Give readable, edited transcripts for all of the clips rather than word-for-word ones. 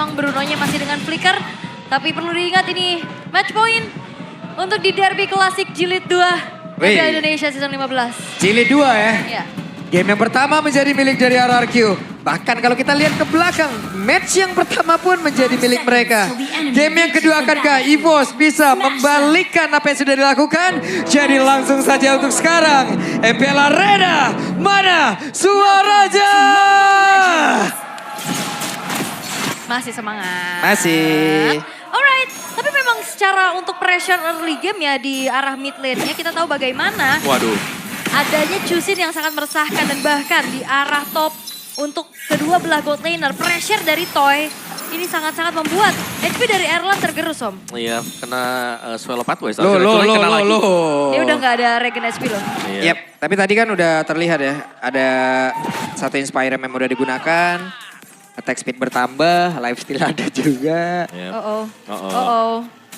memang Bruno-nya masih dengan flicker. Tapi perlu diingat ini match point untuk di derby klasik Jilid 2 Liga Indonesia Season 15. Jilid 2 ya? Iya. Game yang pertama menjadi milik dari RRQ. Bahkan kalau kita lihat ke belakang, match yang pertama pun menjadi milik mereka. Game yang kedua akankah EVOS bisa membalikkan apa yang sudah dilakukan? Jadi langsung saja untuk sekarang, MPL Arena, mana Suaraja? Masih semangat. Masih. Alright, tapi memang secara untuk pressure early game ya di arah mid lane-nya kita tahu bagaimana. Waduh. Adanya Chusin yang sangat meresahkan dan bahkan di arah top untuk kedua belah gold laner. Pressure dari Toy ini sangat-sangat membuat HP dari Erlan tergerus Om. Iya, kena swallow pathway. Dia udah gak ada regen HP loh. Iya. Yep, tapi tadi kan udah terlihat ya, ada satu Inspire yang udah digunakan. Attack speed bertambah, lifesteal ada juga. Yep.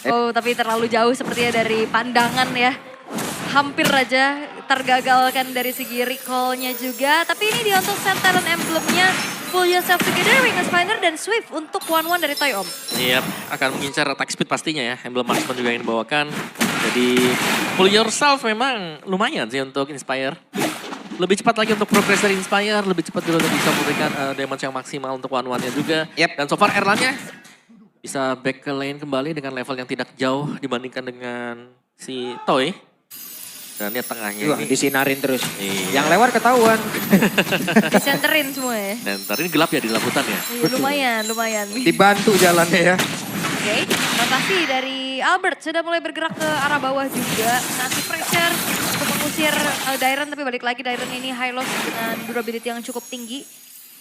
Oh, tapi terlalu jauh sepertinya dari pandangan ya. Hampir aja tergagalkan dari segi recall-nya juga. Tapi ini dia untuk set talent emblem-nya Pull Yourself Together, Winged Spiner dan Swift untuk 1-1 dari Toy Om. Iya, akan mengincar attack speed pastinya ya. Emblem marksman juga yang dibawakan. Jadi Pull Yourself memang lumayan sih untuk Inspire. Lebih cepat lagi untuk progress dari Inspire, lebih cepat juga untuk bisa memberikan damage yang maksimal untuk 1-1-nya juga. Yep. Dan so far Erlan-nya bisa back ke lane kembali dengan level yang tidak jauh dibandingkan dengan si Toy. Dan lihat tengahnya ini. Disinarin terus. Iya. Yang lewat ketahuan. Disenterin semua ya. Dan ntar ini gelap ya di lautan ya. Iya, lumayan. Dibantu jalannya ya. Oke, rotasi dari Albert sudah mulai bergerak ke arah bawah juga. Nanti pressure untuk mengusir Dairon, tapi balik lagi Dairon ini high loss dengan durability yang cukup tinggi.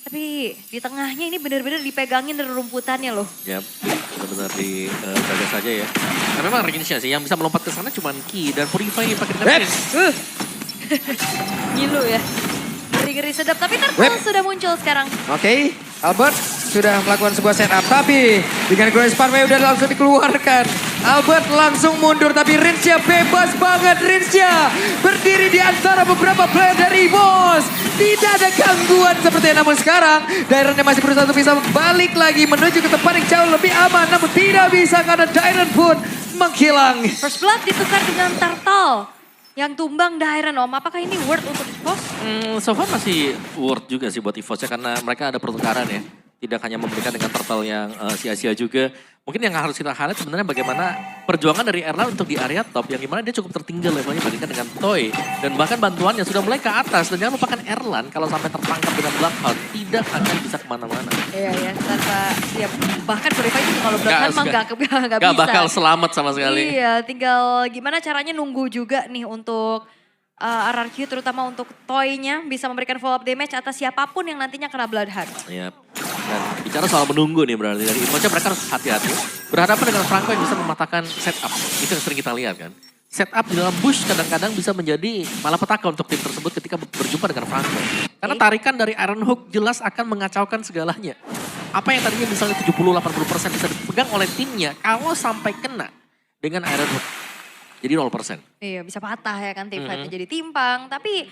Tapi di tengahnya ini benar-benar dipegangin dari rumputannya loh. Ya, benar-benar dijaga saja ya. Nah memang range-nya sih yang bisa melompat ke sana cuma Ki dan Purify yang pakai dengan Ngilu ya. Ngeri-ngeri sedap, tapi Turtle sudah muncul sekarang. Oke, Albert sudah melakukan sebuah setup, tapi dengan Grace Parway udah langsung dikeluarkan. Albert langsung mundur, tapi Rinsya bebas banget. Rinsya berdiri di antara beberapa player dari Bos. Tidak ada gangguan seperti namun sekarang Dairon yang masih berusaha untuk bisa balik lagi menuju ke tempat yang jauh lebih aman. Namun tidak bisa karena Dairon pun menghilang. First Blood ditukar dengan Turtle. Yang tumbang Dairon Om, apakah ini worth untuk EVOS? So far masih worth juga sih buat EVOS-nya karena mereka ada pertukaran ya. Tidak hanya memberikan dengan turtle yang sia-sia juga. Mungkin yang harus kita highlight sebenarnya bagaimana perjuangan dari Erlan untuk di area top. Yang dimana dia cukup tertinggal levelnya dibandingkan dengan Toy. Dan bahkan bantuannya sudah mulai ke atas. Dan jangan lupakan Erlan kalau sampai tertangkap dengan Bloodhound tidak akan bisa kemana-mana. Iya, tanpa ya bahkan Purify itu kalau Bloodhound emang gak bisa. Gak bakal selamat sama sekali. Iya, tinggal gimana caranya nunggu juga nih untuk RRQ terutama untuk Toy-nya bisa memberikan follow up damage atas siapapun yang nantinya kena Bloodhound. Iya. Dan bicara soal menunggu nih berarti dari Indonesia mereka harus hati-hati. Berhadapan dengan Franco yang bisa mematahkan setup. Itu yang sering kita lihat kan. Setup di dalam bush kadang-kadang bisa menjadi malapetaka untuk tim tersebut ketika berjumpa dengan Franco. Karena tarikan dari Iron Hook jelas akan mengacaukan segalanya. Apa yang tadinya misalnya 70-80% bisa dipegang oleh timnya kalau sampai kena dengan Iron Hook. Jadi 0%. Iya, bisa patah ya kan tim fight-nya jadi timpang. Tapi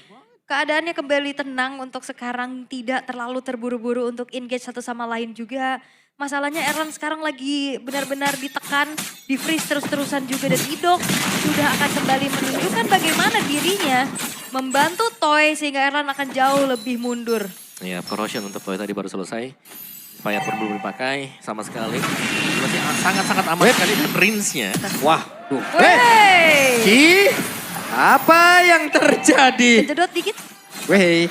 keadaannya kembali tenang untuk sekarang, tidak terlalu terburu-buru untuk engage satu sama lain juga. Masalahnya Erlan sekarang lagi benar-benar ditekan, di-freeze terus-terusan juga. Dan Idok sudah akan kembali menunjukkan bagaimana dirinya membantu Toy sehingga Erlan akan jauh lebih mundur. Iya, corrosion untuk Toy tadi baru selesai. Fire pun belum dipakai sama sekali. Masih sangat-sangat aman sekali dan rinse-nya. Wah, tuh. Wey! Apa yang terjadi? Jedot dikit. Weh.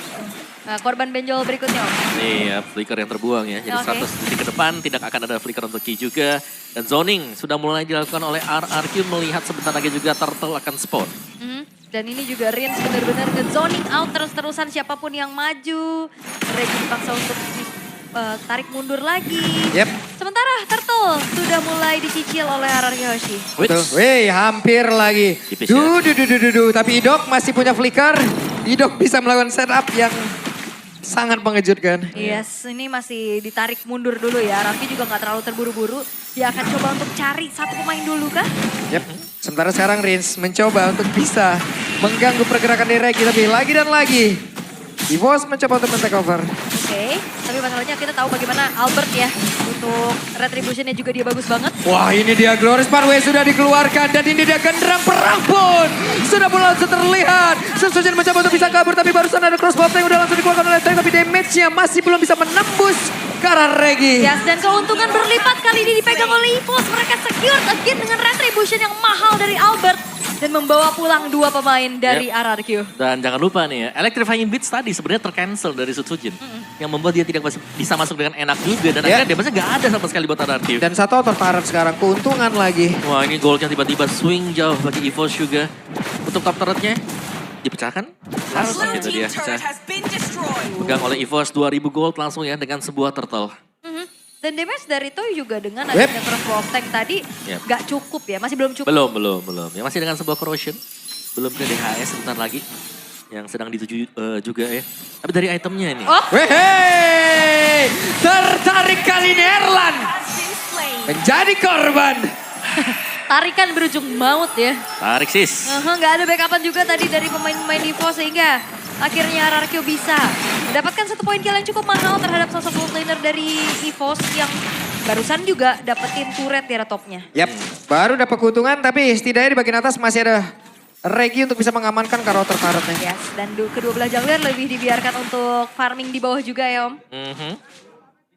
Nah, korban benjol berikutnya Om. Iya, flicker yang terbuang ya. Jadi 100 detik ke depan tidak akan ada flicker untuk Ki juga. Dan zoning sudah mulai dilakukan oleh RRQ melihat sebentar lagi juga Turtle akan spawn. Dan ini juga Rins benar-benar nge-zoning out terus-terusan siapapun yang maju. Regi dipaksa untuk tarik mundur lagi. Yep. Sementara Turtle sudah mulai dicicil oleh RRQ Hoshi. Weh, hampir lagi. Tipis ya. Tapi Idok masih punya flicker. Idok bisa melakukan setup yang sangat mengejutkan. Yes, ini masih ditarik mundur dulu ya. Raffi juga gak terlalu terburu-buru. Dia akan coba untuk cari satu pemain dulu kah? Yep. Sementara sekarang Rins mencoba untuk bisa mengganggu pergerakan dari Regi. Tapi lagi dan lagi EVOS mencoba untuk men-take over. Oke, tapi masalahnya kita tahu bagaimana Albert ya untuk Retribution-nya juga dia bagus banget. Wah, ini dia Glorious Pathway sudah dikeluarkan dan ini dia genderang perang pun sudah mulai langsung terlihat. Sutsujin mencoba untuk bisa kabur tapi barusan ada crossbow yang udah langsung dikeluarkan oleh Tank tapi damage-nya masih belum bisa menembus ke arah Regi. Yes, dan keuntungan berlipat kali ini dipegang oleh EVOS. Mereka secure again dengan Retribution yang mahal dari Albert. Dan membawa pulang 2 pemain dari RRQ. Dan jangan lupa nih ya, Electrifying Beats tadi sebenarnya tercancel dari Sutsujin. Yang membuat dia tidak bisa masuk dengan enak juga. Dan akhirnya damage-nya gak ada sama sekali buat RRQ. Dan satu auto turret sekarang, keuntungan lagi. Wah, ini goldnya tiba-tiba swing jauh bagi EVOS juga. Untuk top turretnya dipecahkan. Langsung gitu dia pecah. Pegang oleh EVOS 2000 gold langsung ya dengan sebuah turtle. Dan damage dari Toy juga dengan adanya crossbow tank tadi gak cukup ya, masih belum cukup. Belum. Ya masih dengan sebuah corrosion. Belum ke DHS sebentar lagi. Yang sedang dituju juga ya. Tapi dari itemnya ini. Oh, Wehehe, tertarik kali ini Erlan. Menjadi korban. tarikan berujung maut ya. Tarik sis. Gak ada backupan juga tadi dari pemain-pemain EVOS sehingga akhirnya RRQ bisa mendapatkan 1 poin kill yang cukup mahal terhadap sosok gold laner dari EVOS yang barusan juga dapetin turret di topnya. Yap, baru dapat keuntungan tapi setidaknya di bagian atas masih ada Regi untuk bisa mengamankan ke router turretnya. Yes, dan kedua belah jungler lebih dibiarkan untuk farming di bawah juga ya Om.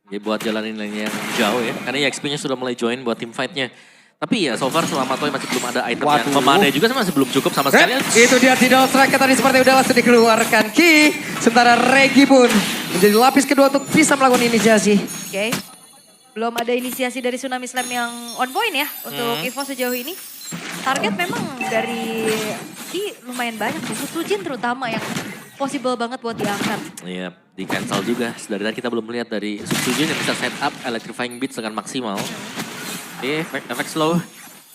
Ya buat jalanin lane yang jauh ya. Karena XP-nya sudah mulai join buat tim fight-nya. Tapi ya so far selama Toy masih belum ada item yang memadai juga masih belum cukup sama sekali. Itu dia Tidal Strike tadi seperti udah langsung dikeluarkan Ki. Sementara Regi pun menjadi lapis kedua untuk bisa melakukan inisiasi. Oke. Belum ada inisiasi dari Tsunami Slam yang on point ya untuk EVOS sejauh ini. Target memang dari Ki lumayan banyak. Sutsujin terutama yang possible banget buat diangkat. Iya, di cancel juga. Dari tadi kita belum melihat dari Sutsujin yang bisa set up Electrifying Beats dengan maksimal. Efek slow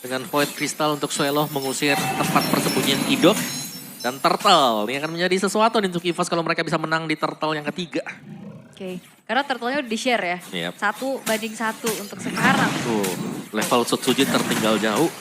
dengan Void Crystal untuk Suelo mengusir tempat persembunyian Idok. Dan Turtle, ini akan menjadi sesuatu nih untuk EVOS kalau mereka bisa menang di Turtle yang ketiga. Oke, karena turtle-nya udah di-share ya. Yep. 1-1 untuk sekarang. Tuh, level Sutsujin tertinggal jauh.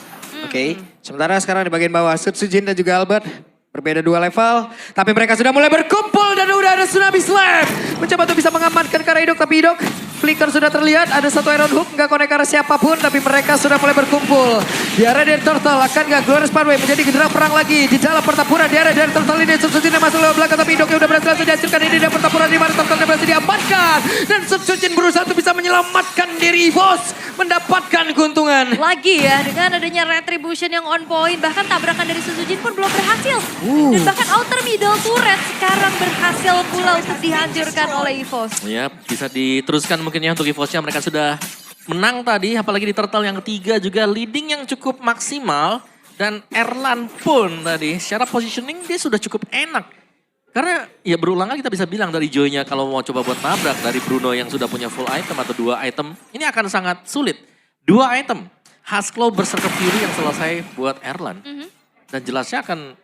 Oke, sementara sekarang di bagian bawah Sutsujin dan juga Albert. Berbeda 2 level, tapi mereka sudah mulai berkumpul dan udah ada Tsunami Slam. Mencoba untuk bisa mengamankan ke arah Idok, tapi Idok flicker sudah terlihat, ada 1 Iron Hook, nggak connect ke arah siapapun, tapi mereka sudah mulai berkumpul. Di area dari Turtle, akan nggak Glorious Pathway menjadi genderang perang lagi di dalam pertempuran di area dari Turtle ini. Sutsujin yang masuk lewat belakang, tapi Idoknya udah berhasil dihasilkan. Ini dia pertempuran di mana Turtle berhasil diamankan. Dan Sutsujin berusaha untuk bisa menyelamatkan diri EVOS, mendapatkan keuntungan. Lagi ya, dengan adanya Retribution yang on point, bahkan tabrakan dari Sutsujin pun belum berhasil. Dan bahkan outer middle turret sekarang berhasil pula untuk dihancurkan oleh EVOS. Ya, bisa diteruskan mungkin ya untuk EVOS-nya. Mereka sudah menang tadi, apalagi di Turtle yang ketiga juga leading yang cukup maksimal. Dan Erlan pun tadi secara positioning dia sudah cukup enak. Karena ya berulang lagi kita bisa bilang dari Joy-nya kalau mau coba buat nabrak dari Bruno yang sudah punya full item atau 2 item. Ini akan sangat sulit. 2 item, Husklow Berserker Fury yang selesai buat Erlan. Dan jelasnya akan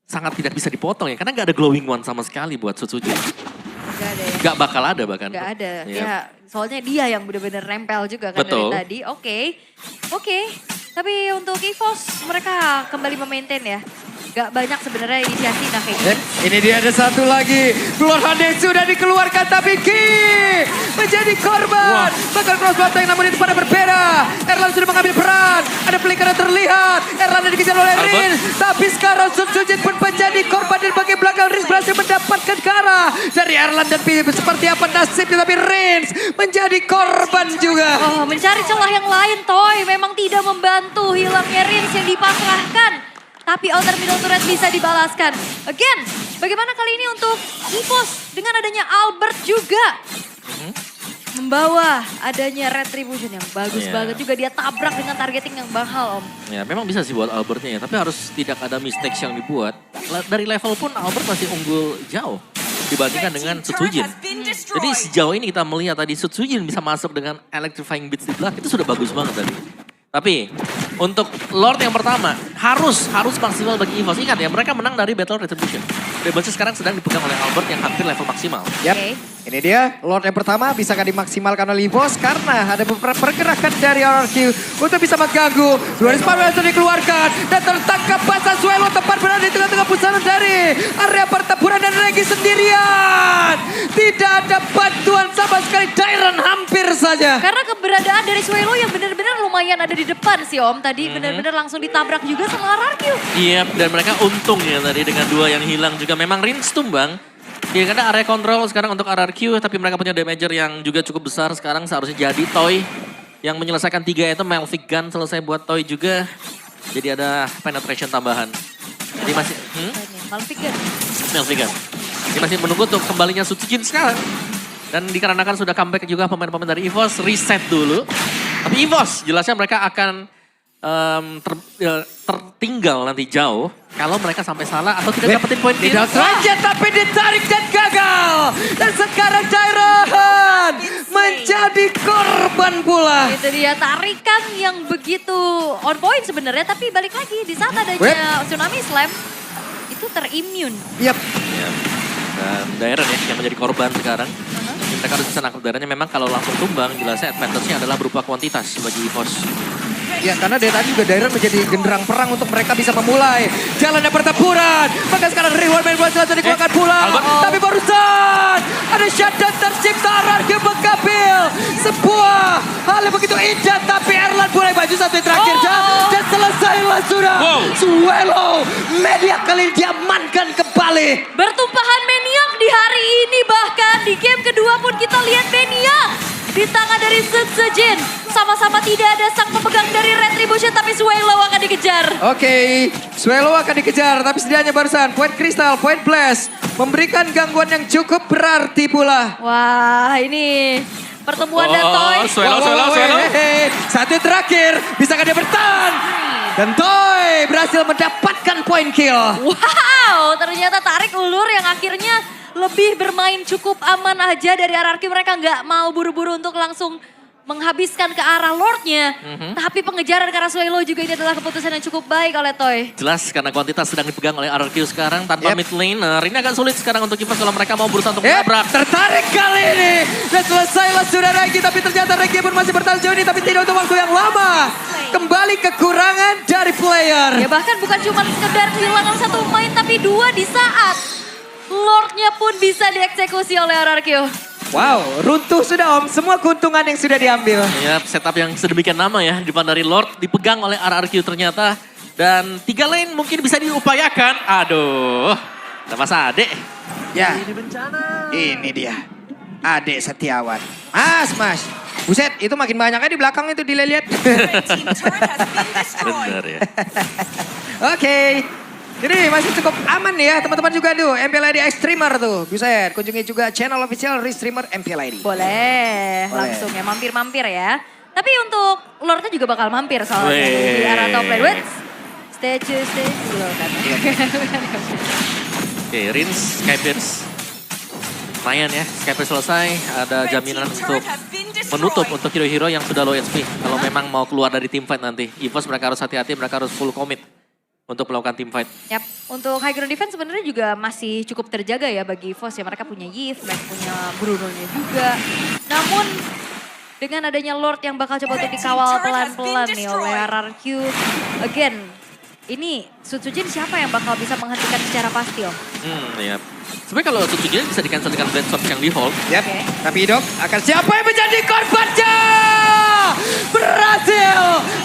sangat tidak bisa dipotong ya. Karena gak ada glowing one sama sekali buat Sutsujin. Gak ada ya. Gak bakal ada bahkan. Gak ada, Yep. ya soalnya dia yang benar-benar nempel juga kan Betul. dari tadi. Oke. Tapi untuk EVOS mereka kembali memaintain ya. Gak banyak sebenarnya inisiasi nah kayak gini. Ini dia ada 1 lagi. Keluar Hades sudah dikeluarkan tapi Ki menjadi korban. Bakal cross battle namun itu pada berbeda. Erlan sudah mengambil peran. Ada flicker yang terlihat. Erlan yang dikejar oleh Rin. Tapi sekarang Sutsujin pun menjadi korban dari bagian belakang. Rins berhasil mendapatkan ke arah dari Erlan dan Pi. Seperti apa nasibnya tapi Rins menjadi korban juga. Oh, mencari celah yang lain Toy memang tidak membantu hilangnya Rins yang dipasrahkan. Tapi outer middle turret bisa dibalaskan. Again, bagaimana kali ini untuk EVOS dengan adanya Albert juga. Membawa adanya Retribution yang bagus banget juga. Dia tabrak dengan targeting yang mahal Om. Ya memang bisa sih buat Albertnya ya, tapi harus tidak ada mistakes yang dibuat. Dari level pun Albert masih unggul jauh dibandingkan dengan Sutsujin. Jadi sejauh ini kita melihat tadi Sutsujin bisa masuk dengan Electrifying Beats di belakang, itu sudah bagus banget tadi. Tapi untuk Lord yang pertama harus maksimal bagi EVOS. Ingat ya mereka menang dari Battle Retribution. Rebelsnya sekarang sedang dipegang oleh Albert yang hampir level maksimal. Yap. Ini dia, Lord yang pertama bisakah dimaksimalkan oleh EVOS karena ada beberapa pergerakan dari RRQ untuk bisa mengganggu. Glorious Power langsung dikeluarkan dan tertangkap basah Suelo tepat berada di tengah-tengah pusaran dari area pertempuran dan Regi sendirian. Tidak ada bantuan sama sekali, Dairon hampir saja. Karena keberadaan dari Suelo yang benar-benar lumayan ada di depan sih Om. Tadi benar-benar langsung ditabrak juga sama RRQ. Iya, dan mereka untung ya tadi dengan 2 yang hilang juga. Memang Rins tumbang. Ya karena area kontrol sekarang untuk RRQ, tapi mereka punya damager yang juga cukup besar sekarang seharusnya jadi Toy. Yang menyelesaikan 3 itu Melvic Gun selesai buat Toy juga. Jadi ada penetration tambahan. Jadi masih... Melvic Gun. Jadi masih menunggu untuk kembalinya Sutsujin sekarang. Dan dikarenakan sudah comeback juga pemain-pemain dari EVOS, reset dulu. Tapi EVOS jelasnya mereka akan tertinggal nanti jauh kalau mereka sampai salah atau tidak dapetin poin kill. Tidak saja tapi ditarik dan gagal. Dan sekarang Dairon menjadi korban pula. Itu dia tarikan yang begitu on point sebenarnya, tapi balik lagi di saat adanya Tsunami Slam itu terimmune. Yap. Dan Dairon ya yang menjadi korban sekarang. Mereka harus bisa nangkep Daironnya, memang kalau langsung tumbang jelasnya advantage-nya adalah berupa kuantitas bagi EVOS. Ya karena dari tadi juga Dairon menjadi genderang perang untuk mereka bisa memulai jalannya pertempuran. Maka sekarang reward main bola selesai dikeluarkan pula. Tapi barusan ada shutdown tercipta, RRQ mengambil sebuah hal yang begitu indah. Tapi Erlan mulai maju satu yang terakhir dan selesailah sudah. Suelo media kali diamankan kembali. Bertumpahan Maniac di hari ini, bahkan di game kedua pun kita lihat Maniac di tangan dari Sutsujin. Sama-sama tidak ada sang pemegang dari Retribution, tapi Suelo akan dikejar. Oke, Suelo akan dikejar, tapi setidaknya barusan poin Crystal, poin Blast memberikan gangguan yang cukup berarti pula. Wah, ini pertemuan dan Toy. Suelo. Satu yang terakhir, bisakah dia bertahan? Dan Toy berhasil mendapatkan poin kill. Wow, ternyata tarik ulur yang akhirnya lebih bermain cukup aman aja dari RRQ. Mereka nggak mau buru-buru untuk langsung menghabiskan ke arah Lordnya. Tapi pengejaran ke arah Suelo juga ini adalah keputusan yang cukup baik oleh Toy. Jelas karena kuantitas sedang dipegang oleh RRQ sekarang tanpa mid lane. Nah, ini agak sulit sekarang untuk EVOS kalau mereka mau berusaha untuk menabrak. Tertarik kali ini. Dan selesailah sudah Regi, tapi ternyata Regi pun masih bertahan jauh ini. Tapi tidak untuk waktu yang lama. Kembali kekurangan dari player. Ya bahkan bukan cuma sekedar kehilangan satu pemain, tapi 2 di saat Lordnya pun bisa dieksekusi oleh RRQ. Wow, runtuh sudah Om. Semua keuntungan yang sudah diambil. Ya, setup yang sedemikian lama ya di depan dari Lord dipegang oleh RRQ ternyata. Dan 3 lane mungkin bisa diupayakan. Aduh, ada Mas Ade. Ya, ini dia. Ade Setiawan. Mas. Buset, itu makin banyaknya di belakang itu dilihat. Benar ya. Oke. Jadi masih cukup aman ya teman-teman juga tuh. MPLID Extremer tuh. Buset, kunjungi juga channel official Restreamer MPLID. Boleh, langsung ya mampir-mampir ya. Tapi untuk Lordnya juga bakal mampir soalnya di arah top lane. Wait, stage dulu kan. Oke, Rins, Skypierce. Lumayan ya, Skypierce selesai. Ada jaminan untuk menutup untuk hero-hero yang sudah low HP. Kalau memang mau keluar dari teamfight nanti. EVOS mereka harus hati-hati, mereka harus full commit untuk melakukan team fight. Yap, untuk high ground defense sebenarnya juga masih cukup terjaga ya bagi EVOS ya. Mereka punya Yves, mereka punya Bruno-nya juga. Namun dengan adanya Lord yang bakal coba untuk dikawal pelan-pelan nih oleh RRQ. Again, ini Sutsujin siapa yang bakal bisa menghentikan secara pasti Om? Iya. Sebenarnya kalau Sutsujin bisa di-cancel dengan Blade Shot yang di hold. Yap, tapi Dok akan siapa yang menjadi korbannya? Berhasil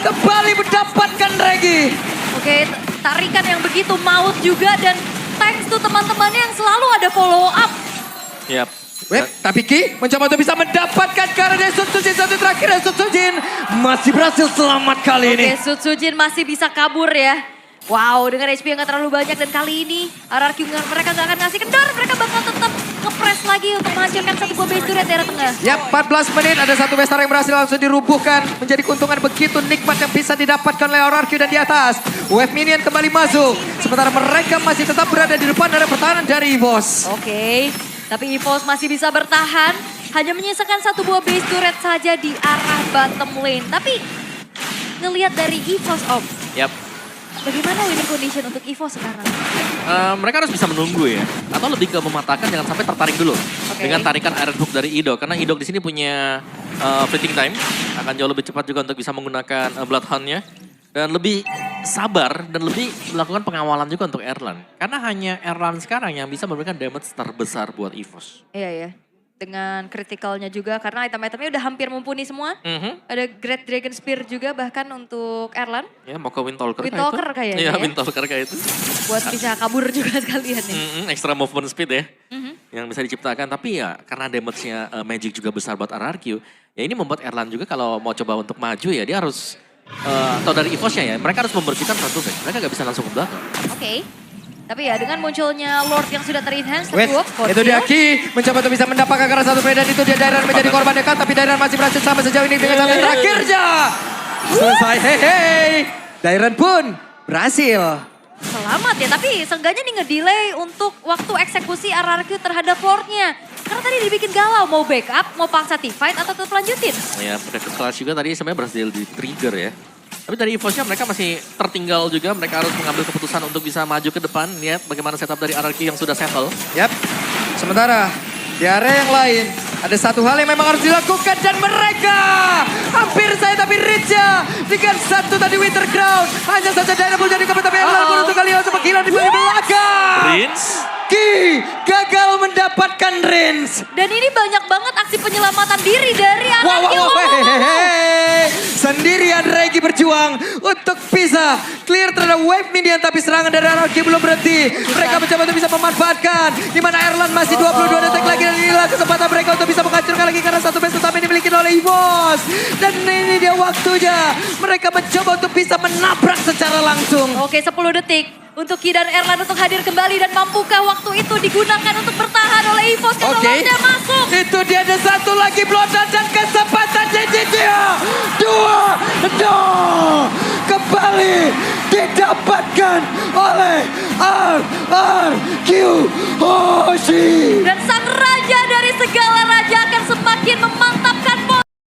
kembali mendapatkan Regi. Oke, tarikan yang begitu maut juga dan thanks to teman-temannya yang selalu ada follow up. Yap. Tapi Ki mencoba untuk bisa mendapatkan karena dari Sutsujin satu terakhir dan Sutsujin masih berhasil selamat kali ini. Oke, Sutsujin masih bisa kabur ya. Wow, dengan HP yang gak terlalu banyak dan kali ini RRQ mereka gak akan ngasih kendor. Mereka bakal tetap nge-press lagi untuk menghancurkan satu buah base turret daerah tengah. Ya, 14 menit ada satu besar yang berhasil langsung dirubuhkan. Menjadi keuntungan begitu nikmat yang bisa didapatkan oleh RRQ dan di atas. Wave minion kembali masuk. Sementara mereka masih tetap berada di depan area pertahanan dari EVOS. Oke, tapi EVOS masih bisa bertahan. Hanya menyisakan satu buah base turret saja di arah bottom lane. Tapi ngelihat dari EVOS Om. Yap. Bagaimana winning condition untuk EVO sekarang? Mereka harus bisa menunggu ya. Atau lebih ke mematahkan jangan sampai tertarik dulu. Dengan tarikan Iron Hook dari Idok. Karena Idok di sini punya fleeting time. Akan jauh lebih cepat juga untuk bisa menggunakan Bloodhound-nya. Dan lebih sabar dan lebih melakukan pengawalan juga untuk Erlan. Karena hanya Erlan sekarang yang bisa memberikan damage terbesar buat EVOS. Iya ya. Dengan kritikalnya juga karena item-itemnya udah hampir mumpuni semua. Ada Great Dragon Spear juga bahkan untuk Erlan. Ya mau ke Windtalker Windtalker kayaknya Iya ya. Windtalker kayak itu. Buat bisa kabur juga sekalian ya. Extra movement speed ya. Yang bisa diciptakan. Tapi ya karena damage-nya Magic juga besar buat RRQ. Ya ini membuat Erlan juga kalau mau coba untuk maju ya dia harus. Atau dari EVOS-nya ya mereka harus membersihkan front back. Mereka gak bisa langsung ke belakang. Oke. Tapi ya dengan munculnya Lord yang sudah ter-enhance, Wes, itu dia Ki mencoba untuk bisa mendapatkan karena satu play dan itu dia Dairan menjadi korban dekat tapi Dairan masih berhasil sampai sejauh ini dengan sampai terakhirnya. Selesai, hei. Dairan pun berhasil. Selamat ya, tapi seenggaknya nih ngedelay untuk waktu eksekusi RRQ terhadap Lordnya. Karena tadi dibikin galau, mau backup, mau paksa teamfight atau tetap lanjutin. Ya, Private Clash juga tadi sebenarnya berhasil di trigger ya. Tapi dari EVOS-nya mereka masih tertinggal juga, mereka harus mengambil keputusan untuk bisa maju ke depan. Lihat bagaimana setup dari RRQ yang sudah settle. Yap, sementara di area yang lain ada satu hal yang memang harus dilakukan dan mereka hampir saya tapi Rinja dengan satu tadi Winter Crown. Hanya saja Dairan pun jadi tapi Erlan pun untuk kali ini panggilan di belakang. Prince. Ki gagal mendapatkan Rins. Dan ini banyak banget aksi penyelamatan diri dari RRQ. Sendirian Regi berjuang untuk bisa clear terhadap wave minion tapi serangan dari RRQ belum berhenti. Mereka mencoba untuk bisa memanfaatkan di mana Erlan masih 22 detik lagi dan inilah kesempatan mereka untuk bisa menghancurkan lagi karena satu base utama ini dimiliki oleh EVOS. Dan ini dia waktunya mereka mencoba untuk bisa menabrak secara langsung. Oke, 10 detik untuk Ki dan Erlan untuk hadir kembali dan mampukah waktu itu digunakan untuk bertahan oleh EVOS kalau Lordnya masuk. Itu dia ada satu lagi blodan dan kesempatan JJJ. Dua. Kembali didapatkan oleh RRQ Hoshi. Dan sang raja dari segala raja akan semakin memantapkan